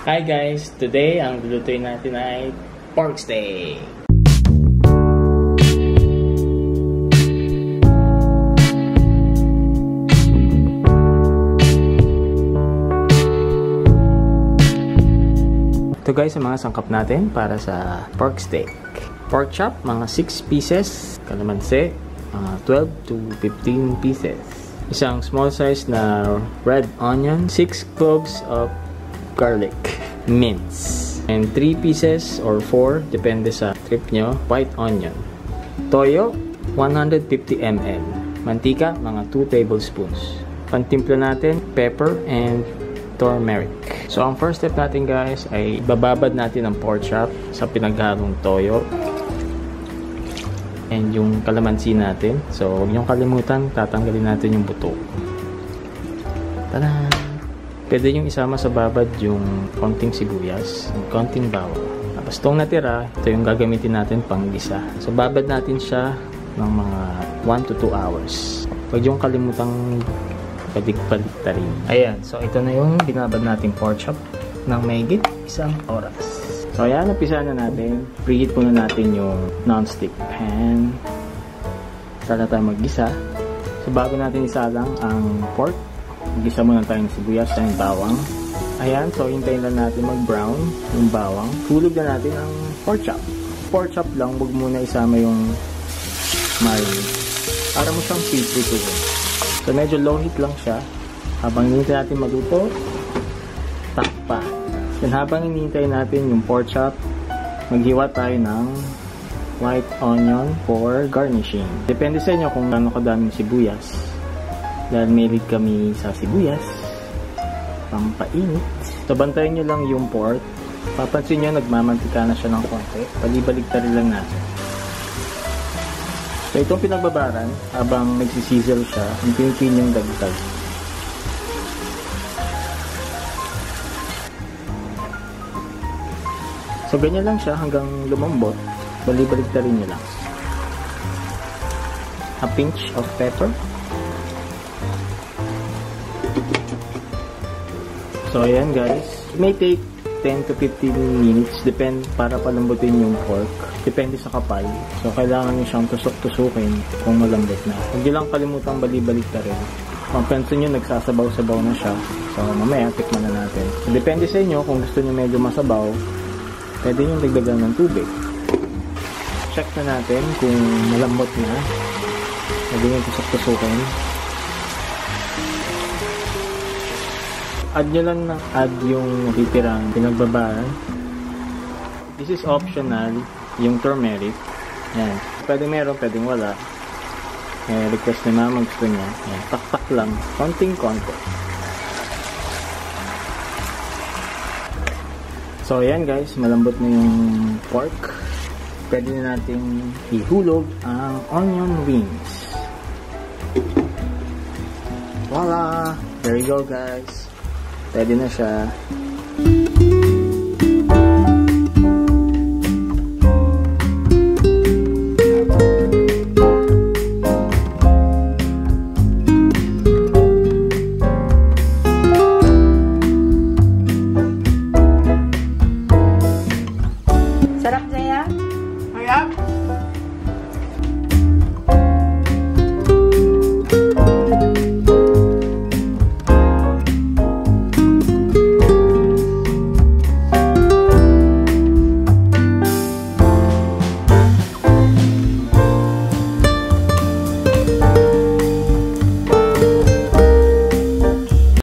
Hi guys! Today, ang lulutuin natin ay pork steak. Ito guys ang mga sangkap natin para sa pork steak. Pork chop, mga 6 pieces. Kalamansi, mga 12 to 15 pieces. Isang small size na red onion, 6 cloves of garlic, mince, and 3 pieces or 4, depende sa trip nyo, white onion. Toyo, 150 ml. Mantika, mga 2 tablespoons. Pantimpla natin, pepper and turmeric. So, ang first step natin guys ay bababad natin ang pork chop sa pinaghalong toyo and yung kalamansi natin. So, huwag niyong kalimutan, tatanggalin natin yung buto. Tada! Pwede yung isama sa babad yung konting sibuyas, konting bawang. Tapos itong natira, ito yung gagamitin natin pang gisa. So babad natin siya ng mga 1 to 2 hours. Huwag yung kalimutang padik-padik-tarin. Ayan, so ito na yung binabad nating pork chop ng mahigit 1 oras. So ayan, umpisa na natin. Preheat muna natin yung non-stick pan. Sala tayo mag-gisa. So bago natin isalang ang pork, gisa muna tayong sibuyas and bawang. Ayan, so hintayin lang natin mag-brown yung bawang. Hulog na natin ang pork chop. Pork chop lang, huwag muna isama yung marinade. Para mo siyang piprituhin. So medyo low heat lang siya. Habang hinintay natin maluto, takpan. Then habang hinintay natin yung pork chop, maghiwa tayo ng white onion for garnishing. Depende sa inyo kung gaano kadaming sibuyas. Dahil mahilig kami sa sibuyas, pampainit. So, bantayan nyo lang yung pork. Papansin nyo, nagmamantika na siya ng konti. Balibaligtarin lang natin. So, itong pinagbabaran, habang nagsisizzle siya, hintiin yung dagdag. So, ganyan lang siya hanggang lumambot. Balibaligtarin nyo lang. A pinch of pepper. So, ayan guys. It may take 10 to 15 minutes. Depende para palambutin yung pork. Depende sa kapal. So, kailangan nyo siyang tusok-tusukin kung malambot na. Huwag nyo lang kalimutang bali-balik na rin. Mapansin nyo, nagsasabaw-sabaw na siya. So, mamaya, tikman na natin. So, depende sa inyo kung gusto nyo medyo masabaw. Pwede nyo dagdagan ng tubig. Check na natin kung malambot na. Pwede nyo tusok-tusukin. Add nyo lang add yung titirang pinagbabaran. This is optional, yung turmeric. Yan. Pwede meron, pwedeng wala. Request ni mama, gusto niya. Yan. Tak-tak lang. Konting-konti. So, ayan guys. Malambot na yung pork. Pwede na natin ihulog ang onion rings. Voila! There you go guys. Pwede na siya.